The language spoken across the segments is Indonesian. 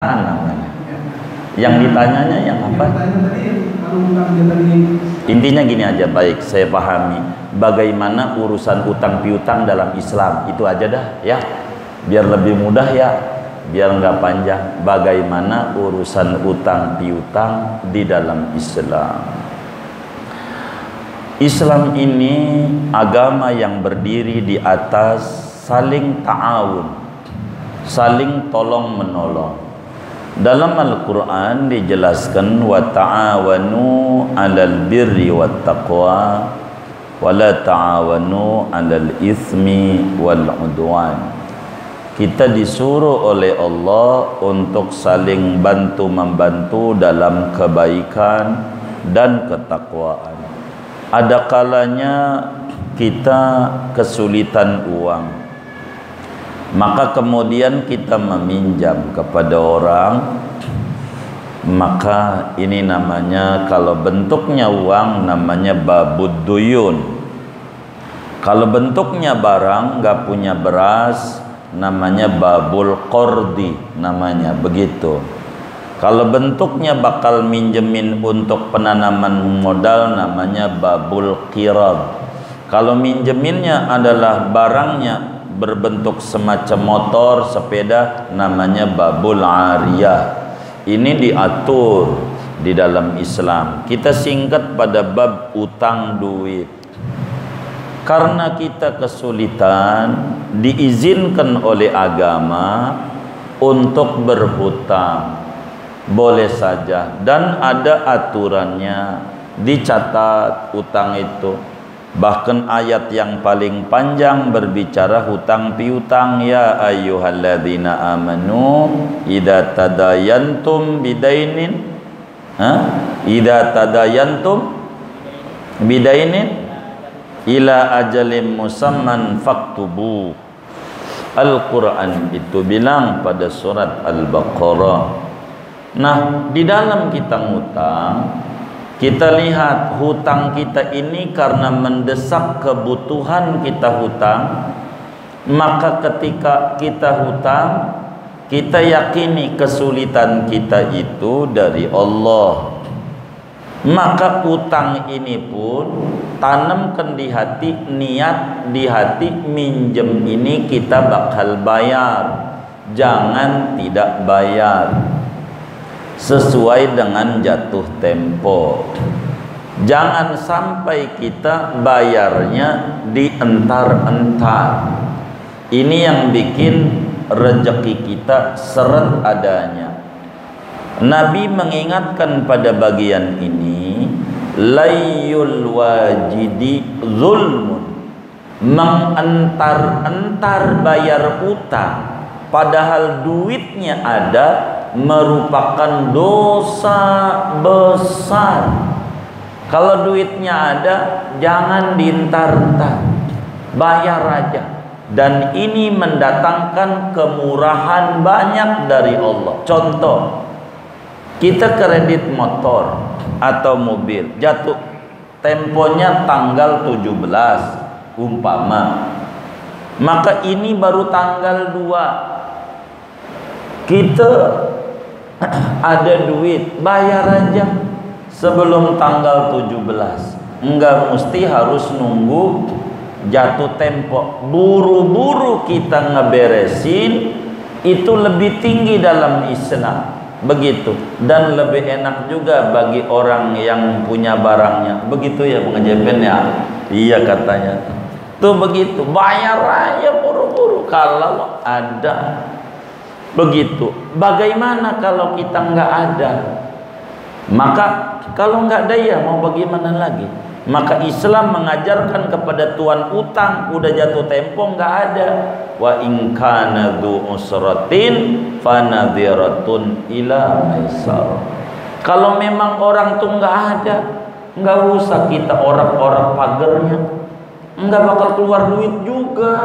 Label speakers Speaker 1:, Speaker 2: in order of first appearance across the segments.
Speaker 1: namanya. Yang ditanyanya yang apa? Intinya gini aja, baik saya pahami. Bagaimana urusan utang piutang dalam Islam, itu aja dah ya. Biar lebih mudah ya, biar nggak panjang. Bagaimana urusan utang piutang di dalam Islam? Islam ini agama yang berdiri di atas saling ta'awun, saling tolong menolong. Dalam Al-Quran dijelaskan wa ta'awanu 'alal birri wat taqwa wa la ta'awanu 'alal itsmi wal 'udwan. Kita disuruh oleh Allah untuk saling bantu-membantu dalam kebaikan dan ketakwaan. Ada kalanya kita kesulitan uang, maka kemudian kita meminjam kepada orang, maka ini namanya, kalau bentuknya uang namanya babud duyun. Kalau bentuknya barang, nggak punya beras, namanya babul qordi, namanya begitu. Kalau bentuknya bakal minjemin untuk penanaman modal, namanya babul qirab. Kalau minjeminnya adalah barangnya berbentuk semacam motor, sepeda, namanya babul ariyah. Ini diatur di dalam Islam. Kita singkat pada bab utang duit. Karena kita kesulitan, diizinkan oleh agama untuk berhutang. Boleh saja, dan ada aturannya, dicatat utang itu. Bahkan ayat yang paling panjang berbicara hutang piutang, ya ayyuhalladzina amanu idza tadayantum bidainin idza tadayantum bidainin ila ajalim musamman faktubu. Al-Quran itu bilang pada surat Al-Baqarah. Nah, di dalam kita ngutang, kita lihat hutang kita ini karena mendesak kebutuhan kita hutang, maka ketika kita hutang, kita yakini kesulitan kita itu dari Allah. Maka utang ini pun tanamkan di hati, niat di hati, minjem ini kita bakal bayar, jangan tidak bayar. Sesuai dengan jatuh tempo. Jangan sampai kita bayarnya dientar-entar. Ini yang bikin rezeki kita seret adanya. Nabi mengingatkan pada bagian ini, layyul wajidi zulmun, mengentar-entar bayar utang padahal duitnya ada, merupakan dosa besar. Kalau duitnya ada, jangan diintar-entar, bayar aja. Dan ini mendatangkan kemurahan banyak dari Allah. Contoh, kita kredit motor atau mobil, jatuh temponya tanggal 17 umpama, maka ini baru tanggal 2. Kita ada duit, bayar aja sebelum tanggal 17. Enggak mesti harus nunggu jatuh tempo. Buru-buru kita ngeberesin, itu lebih tinggi dalam Islam. Begitu. Dan lebih enak juga bagi orang yang punya barangnya. Begitu ya Bang Jepen ya? Iya katanya. Tuh begitu, bayar aja buru-buru kalau ada. Begitu. Bagaimana kalau kita nggak ada? Maka kalau nggak ada ya mau bagaimana lagi? Maka Islam mengajarkan kepada tuan utang, udah jatuh tempo nggak ada, wa in kana dzu usratin fanadhiratun ila maisar. Kalau memang orang tuh nggak ada, nggak usah kita orak-orak pagernya, nggak bakal keluar duit juga.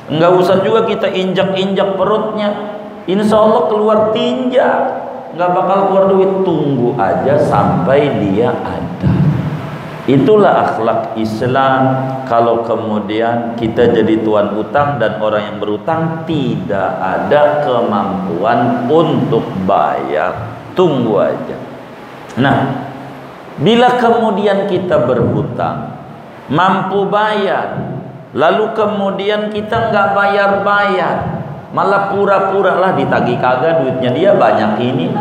Speaker 1: Nggak usah juga kita injak-injak perutnya, insya Allah keluar tinja, nggak bakal keluar duit. Tunggu aja sampai dia ada. Itulah akhlak Islam. Kalau kemudian kita jadi tuan utang dan orang yang berutang tidak ada kemampuan untuk bayar, tunggu aja. Nah, bila kemudian kita berhutang, mampu bayar, lalu kemudian kita nggak bayar-bayar, malah pura-pura lah ditagih kagak duitnya dia banyak ini,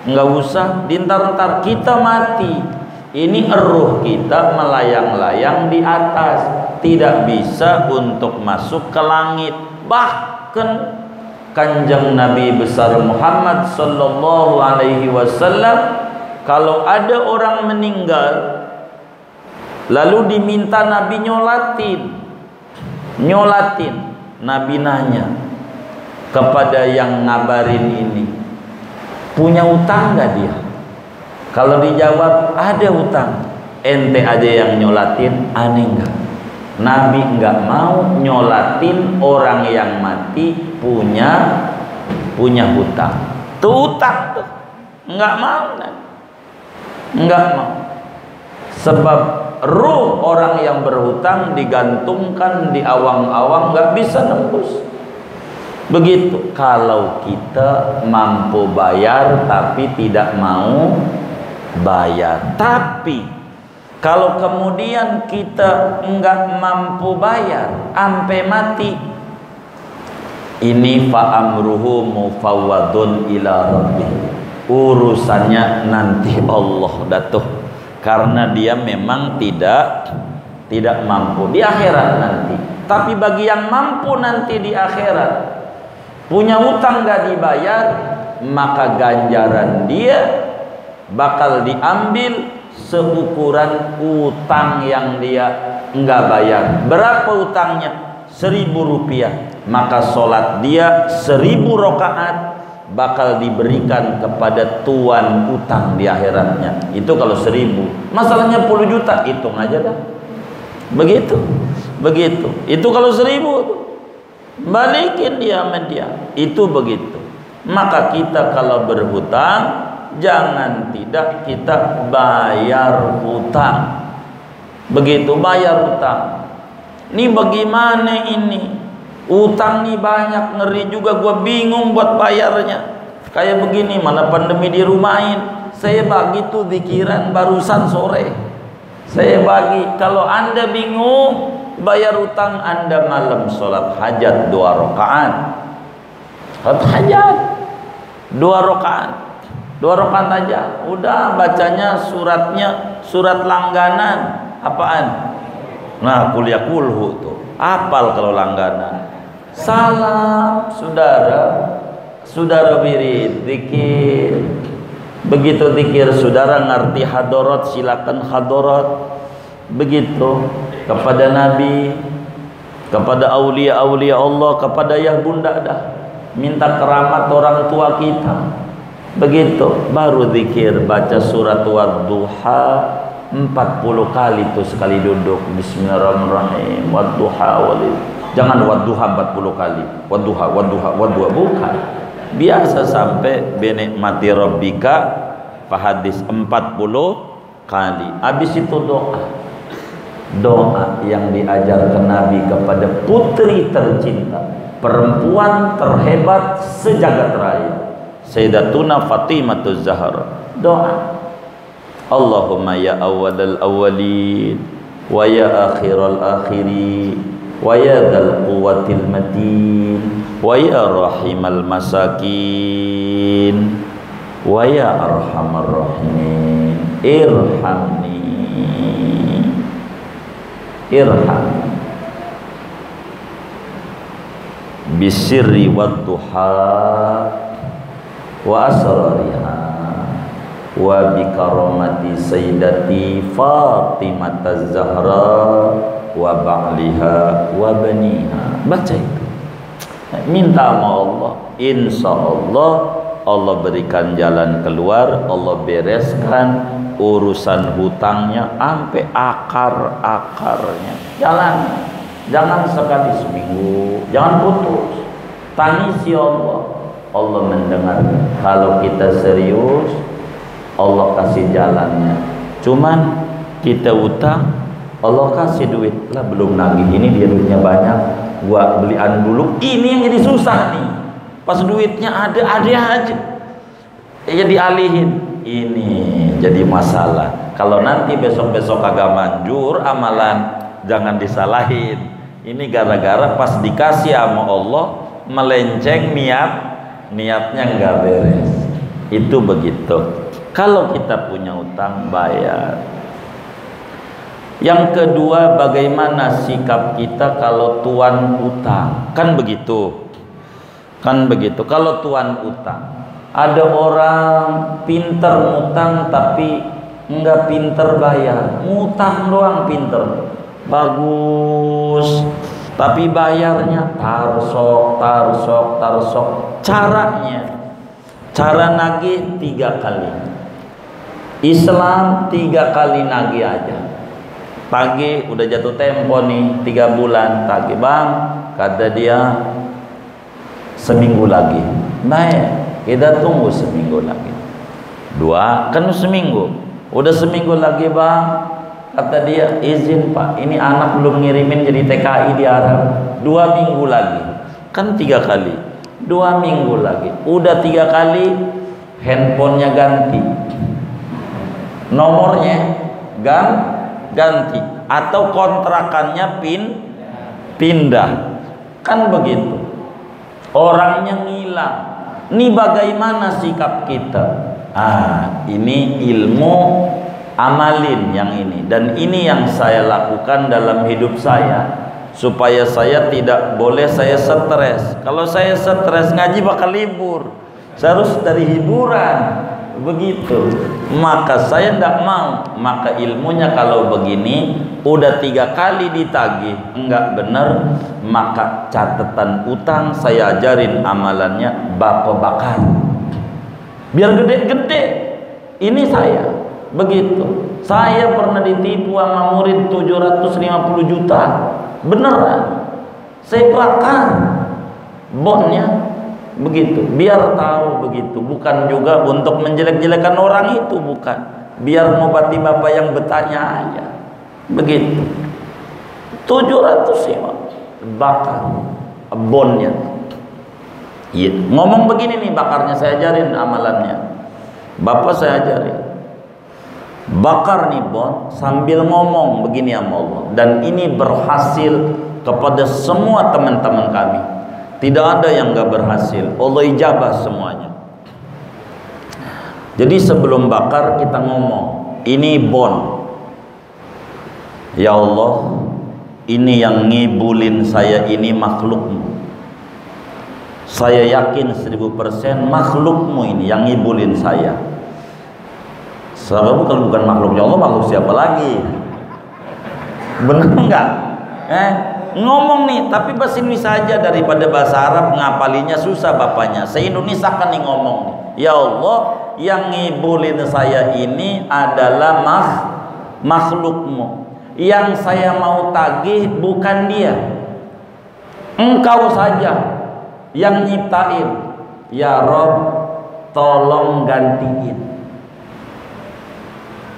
Speaker 1: nggak usah, dintar-ntar kita mati. Ini ruh kita melayang-layang di atas, tidak bisa untuk masuk ke langit. Bahkan Kanjeng Nabi besar Muhammad sallallahu alaihi wasallam, kalau ada orang meninggal lalu diminta Nabi nyolatin, Nabi nanya kepada yang ngabarin ini, punya utang gak dia? Kalau dijawab ada utang, ente aja yang nyolatin, aneh enggak? Nabi enggak mau nyolatin orang yang mati punya hutang. Tuh utang tuh, enggak mau, enggak mau. Sebab ruh orang yang berhutang digantungkan di awang-awang, enggak bisa nembus. Begitu kalau kita mampu bayar tapi tidak mau bayar. Tapi kalau kemudian kita enggak mampu bayar sampai mati, ini fa'amruhu mufawwadun ila rabbih, urusannya nanti Allah datuh, karena dia memang tidak mampu di akhirat nanti. Tapi bagi yang mampu nanti di akhirat, punya utang enggak dibayar, maka ganjaran dia bakal diambil seukuran utang yang dia enggak bayar. Berapa utangnya? 1.000 rupiah. Maka sholat dia 1.000 rakaat bakal diberikan kepada tuan utang di akhiratnya. Itu kalau 1.000. Masalahnya puluh juta, hitung aja dah. Begitu. Itu kalau 1.000 tuh, balikin dia sama dia. Itu begitu. Maka kita kalau berhutang, jangan tidak kita bayar hutang. Begitu bayar hutang. Ini bagaimana ini? Utang nih banyak, ngeri juga, gua bingung buat bayarnya. Kayak begini, mana pandemi dirumahin. Saya bagi tuh pikiran barusan sore. Saya bagi, kalau Anda bingung bayar utang, Anda malam sholat hajat 2 rakaat. Sholat hajat 2 rakaat. 2 rakaat aja, udah bacanya surat langganan. Apaan? Nah, kuliah kulhu tuh, apal kalau langganan. Salam saudara wirid, zikir. Begitu zikir, saudara ngerti hadarat, silakan hadarat. Begitu kepada Nabi, kepada aulia Allah, kepada yang bunda dah, minta keramat orang tua kita. Begitu baru zikir, baca surat Wadduha 40 kali tuh sekali duduk. Bismillahirrahmanirrahim. Wadduha jangan Wadduha 40 kali. Wadduha bukan. Biasa sampai binikmati rabbika fahadis 40 kali. Habis itu doa yang diajarkan Nabi kepada putri tercinta, perempuan terhebat sejagat raya, Sayyidatuna Fatimatuz Zahra. Doa, Allahumma ya awwalal awwalin wa ya akhiral akhirin wa ya dzal quwwatil matin wa ya rahimal masakin wa ya arhamar rahimin irham bisirri wadduha wa asrariha wa bikaramati sayyidati Fatimah Az-Zahra wa ba'liha wa baniha. Baca itu, minta sama Allah, insya Allah berikan jalan keluar, Allah bereskan urusan hutangnya sampai akar-akarnya. Jangan sekali seminggu, jangan putus, tangisi Allah. Allah mendengar. Kalau kita serius, Allah kasih jalannya. Cuman kita utang, Allah kasih duit lah, belum nagih, ini dia duitnya banyak, gua belian dulu. Ini yang jadi susah nih, pas duitnya ada aja ya dialihin. Ini jadi masalah. Kalau nanti besok-besok kagak manjur amalan, jangan disalahin. Ini gara-gara pas dikasih sama Allah melenceng niatnya nggak beres. Itu begitu. Kalau kita punya utang, bayar. Yang kedua, bagaimana sikap kita kalau tuan utang? Kan begitu. Kalau tuan utang, ada orang pinter ngutang tapi nggak pinter bayar. Ngutang doang pinter, bagus, tapi bayarnya tarsok. Cara nagih 3 kali. Islam 3 kali nagih aja. Tagih udah jatuh tempo nih 3 bulan, tagih bang, kata dia seminggu lagi. Baik, kita tunggu seminggu lagi. 2, kan seminggu. Udah seminggu lagi bang, kata dia izin pak, ini anak belum ngirimin jadi TKI di Arab. 2 minggu lagi, kan 3 kali. 2 minggu lagi, udah 3 kali, handphonenya ganti, nomornya ganti, atau kontrakannya pindah, kan begitu. Orangnya ngilang. Ini bagaimana sikap kita? Ini ilmu amalin yang ini, dan ini yang saya lakukan dalam hidup saya supaya saya tidak boleh saya stres. Kalau saya stres ngaji bakal libur, saya harus dari hiburan begitu. Maka saya tidak mau. Maka ilmunya kalau begini udah 3 kali ditagih enggak benar, maka catatan utang saya ajarin amalannya bapak bakar biar gede-gede. Ini saya begitu. Saya pernah ditipu sama murid 750 juta beneran, saya bakar bonnya begitu, biar tahu begitu. Bukan juga untuk menjelek-jelekan orang itu, bukan, biar ngobati bapak yang bertanya aja begitu. 700 ya bakar bonnya. Ngomong begini nih, bakarnya saya ajarin amalannya, bapak saya ajarin bakar nih bon sambil ngomong begini sama Allah. Dan ini berhasil kepada semua teman-teman kami, tidak ada yang gak berhasil. Allah ijabah semuanya. Jadi sebelum bakar kita ngomong, ini bon, ya Allah, ini yang ngibulin saya ini makhlukmu. Saya yakin 1000% makhlukmu ini yang ngibulin saya. Sebab kalau bukan makhluknya Allah, makhluk siapa lagi? Benar enggak? Ngomong nih, tapi bahasa Indonesia saja, daripada bahasa Arab ngapalinya susah bapaknya. Saya Indonesia kan nih ngomong nih. Ya Allah, yang ngibulin saya ini adalah makhlukmu. Yang saya mau tagih bukan dia, engkau saja yang nyiptain. Ya Rob, tolong gantiin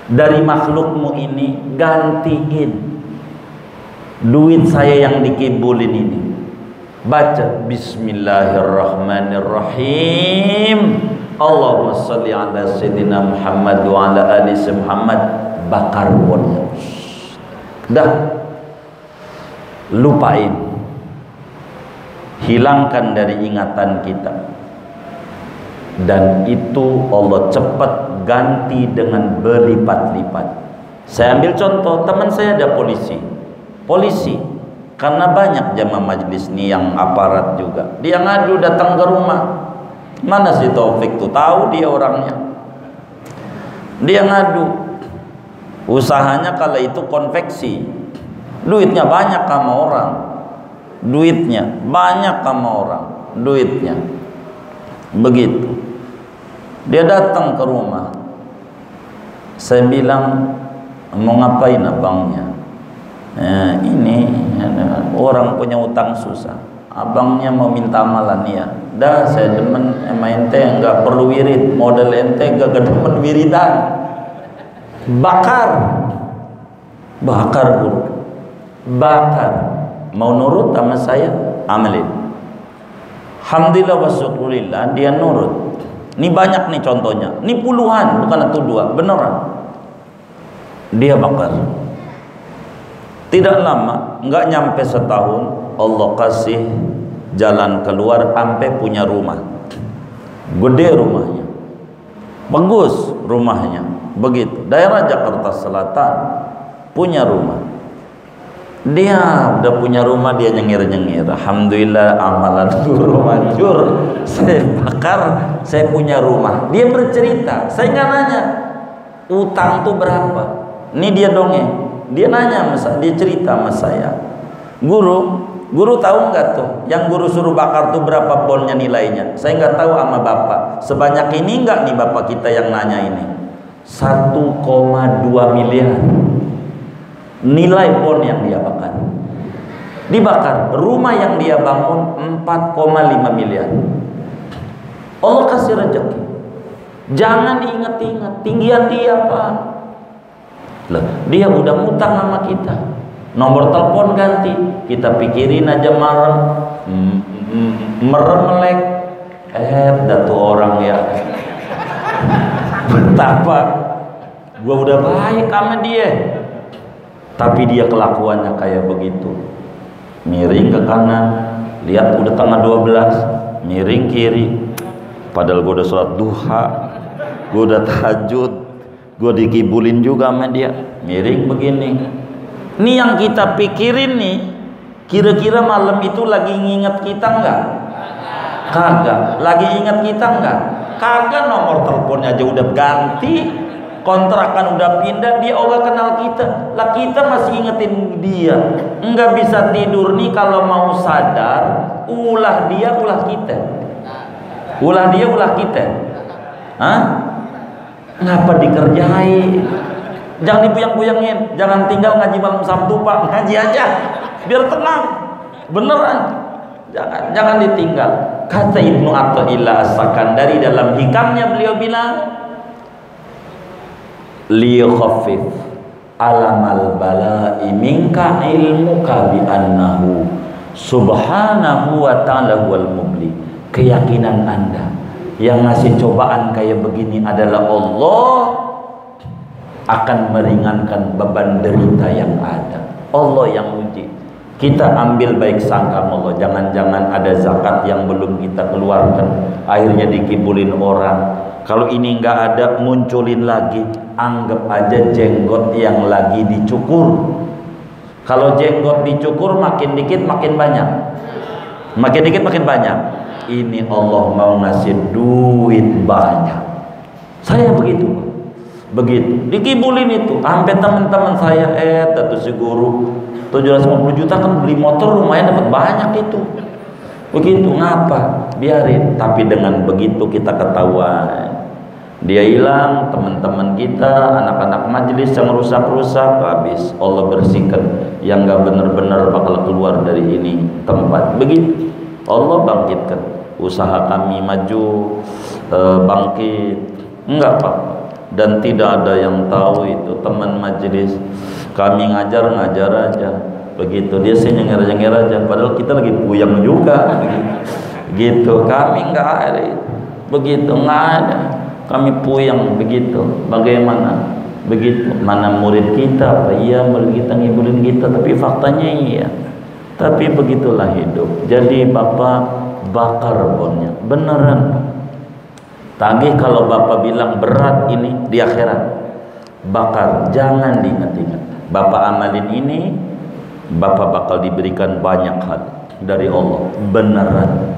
Speaker 1: dari makhlukmu ini, gantiin duit saya yang dikibulin ini. Baca Bismillahirrahmanirrahim, Allahumma salli ala Sayyidina Muhammad wa ala ali Muhammad. Bakar bonnya. Dah, lupain, hilangkan dari ingatan kita. Dan itu Allah cepat ganti dengan berlipat-lipat. Saya ambil contoh, teman saya ada polisi, karena banyak jamaah majlis nih yang aparat juga, dia ngadu datang ke rumah. Mana si Taufik tuh, tahu dia orangnya, dia ngadu. Usahanya kala itu konveksi, duitnya banyak sama orang, duitnya begitu. Dia datang ke rumah, saya bilang, mau ngapain abangnya? Ini orang punya utang susah, abangnya mau minta amalan. Ya dah, saya demen sama ente, nggak perlu wirid, model ente gak demen wiridan. Bakar Bakar guru, bakar. Mau nurut sama saya, amalin. Alhamdulillah wa syukurillah, dia nurut. Ini banyak nih contohnya. Ini puluhan, bukan satu dua, beneran. Dia bakar. Tidak lama, nggak nyampe setahun, Allah kasih jalan keluar sampai punya rumah. Gede rumahnya, bagus rumahnya. Begitu, daerah Jakarta Selatan, punya rumah. Dia udah punya rumah, dia nyengir-nyengir. Alhamdulillah amalan guru manjur. Saya bakar, saya punya rumah. Dia bercerita, saya nggak nanya utang tuh berapa. Ini dia dongeng. Dia nanya, dia cerita sama saya. Guru tahu nggak tuh? Yang guru suruh bakar tuh berapa bonnya nilainya? Saya nggak tahu sama bapak. Sebanyak ini nggak nih bapak kita yang nanya ini? 1,2 miliar. Nilai bon yang dia bakar. Dibakar. Rumah yang dia bangun 4,5 miliar. Allah kasih rezeki. Jangan diingat-ingat tinggian dia, Pak. Loh, dia udah ngutang sama kita. Nomor telepon ganti. Kita pikirin aja merem-melek. Dah tuh orang ya. Betapa gua udah baik sama dia. Tapi dia kelakuannya kayak begitu. Miring ke kanan, lihat udah tengah 12, miring kiri. Padahal gue udah sholat duha, gue udah tahajud, gue dikibulin juga sama dia. Miring begini. Ini yang kita pikirin nih, kira-kira malam itu lagi nginget kita enggak? Kagak. Lagi inget kita enggak? Kagak. Nomor teleponnya aja udah ganti, kontrakan udah pindah, dia Allah kenal kita. Lah kita masih ingetin dia. Enggak bisa tidur nih kalau mau sadar, ulah dia, ulah kita. Ulah dia, ulah kita. Hah? Ngapa dikerjai? Jangan dibuyang-buyangin. Jangan tinggal ngaji malam Sabtu, Pak. Ngaji aja biar tenang. Beneran. Jangan ditinggal. Kata Ibnu Athaillah As-Sakandari dalam hikamnya, beliau bilang, liyukhaffif alamal bala'i minka ilmuka bi annahu subhanahu wa ta'ala wal mubli. Keyakinan Anda yang ngasih cobaan kayak begini adalah Allah, akan meringankan beban derita yang ada. Allah yang uji. Kita ambil baik sangka Allah. Jangan-jangan ada zakat yang belum kita keluarkan, akhirnya dikibulin orang. Kalau ini nggak ada, munculin lagi. Anggap aja jenggot yang lagi dicukur. Kalau jenggot dicukur makin dikit makin banyak, makin dikit makin banyak. Ini Allah mau ngasih duit banyak. Saya begitu, begitu dikibulin itu. Sampai teman-teman saya, datu si guru 750 juta kan beli motor lumayan dapat banyak itu. Begitu, ngapa? Biarin. Tapi dengan begitu kita ketahuan. Dia hilang, teman-teman kita, anak-anak majelis yang rusak-rusak, habis Allah bersihkan. Yang gak benar-benar bakal keluar dari ini tempat. Begitu Allah bangkitkan. Usaha kami maju, bangkit. Enggak apa-apa. Dan tidak ada yang tahu itu teman majelis. Kami ngajar aja. Begitu, dia sih nyengir-nyengir aja. Padahal kita lagi puyeng juga. Gitu, kami enggak ada. Begitu, enggak ada. Kami puyeng begitu. Bagaimana? Begitu. Mana murid kita? Apa iya murid kita ngibulin kita? Tapi faktanya iya. Tapi begitulah hidup. Jadi Bapak bakar bonnya. Beneran. Tagih kalau Bapak bilang berat ini di akhirat. Bakar. Jangan diingat-ingat. Bapak amalin ini, Bapak bakal diberikan banyak hal dari Allah. Beneran.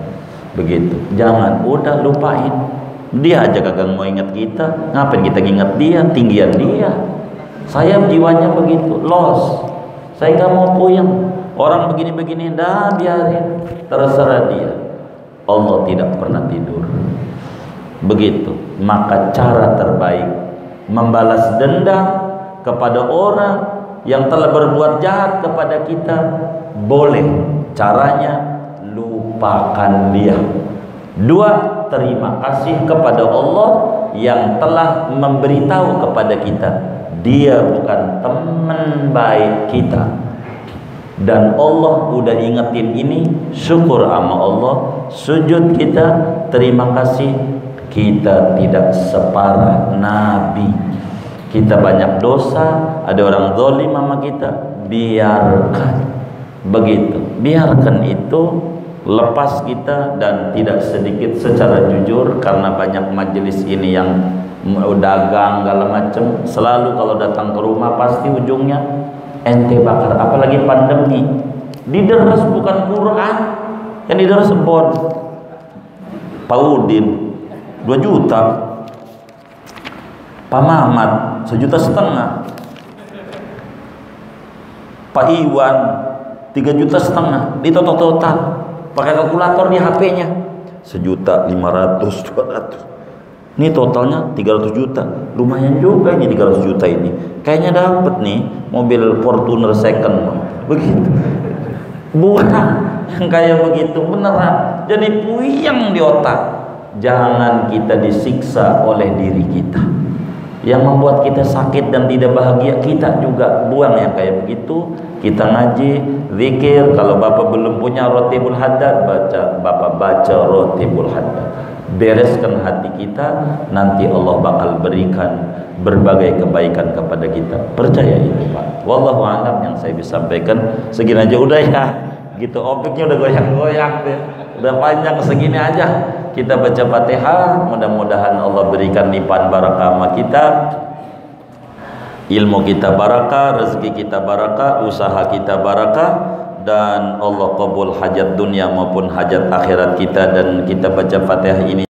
Speaker 1: Begitu. Jangan. Udah lupain. Dia aja kagak mau ingat kita, ngapain kita ingat dia, tinggian dia. Saya jiwanya begitu, los. Saya nggak mau puyeng. Orang begini-begini, dah biarin, terserah dia. Allah tidak pernah tidur. Begitu. Maka cara terbaik membalas dendam kepada orang yang telah berbuat jahat kepada kita, boleh. Caranya lupakan dia. Dua, terima kasih kepada Allah yang telah memberitahu kepada kita dia bukan teman baik kita. Dan Allah udah ingetin ini, syukur sama Allah, sujud kita, terima kasih. Kita tidak separah Nabi. Kita banyak dosa, ada orang zalim sama kita, biarkan begitu, biarkan itu, lepas kita. Dan tidak sedikit secara jujur, karena banyak majelis ini yang dagang segala macam, selalu kalau datang ke rumah pasti ujungnya ente bakar, apalagi pandemi dideres bukan Quran, yang dideres bon Pak Udin 2 juta, Pak Mamat 1,5 juta, Pak Iwan 3,5 juta, ditotok-totak pakai kalkulator di HP-nya 1,5 juta, 200. Ini totalnya 300 juta. Lumayan juga ini 300 juta ini. Kayaknya dapat nih mobil Fortuner second. Begitu. Bukan yang kayak begitu beneran. Jadi puyeng di otak. Jangan kita disiksa oleh diri kita. Yang membuat kita sakit dan tidak bahagia, kita juga buang yang kayak begitu. Kita ngaji, zikir. Kalau Bapak belum punya Rotibul Haddad, Bapak baca Rotibul Haddad. Bereskan hati kita, nanti Allah bakal berikan berbagai kebaikan kepada kita. Percaya itu, Pak. Wallahu a'lam. Yang saya bisa sampaikan segini aja udah ya. Gitu, opiknya udah goyang-goyang deh. Udah panjang, segini aja. Kita baca Fatihah, mudah-mudahan Allah berikan limpahan barakah sama kita. Ilmu kita barakah, rezeki kita barakah, usaha kita barakah, dan Allah qabul hajat dunia maupun hajat akhirat kita. Dan kita baca Fatihah ini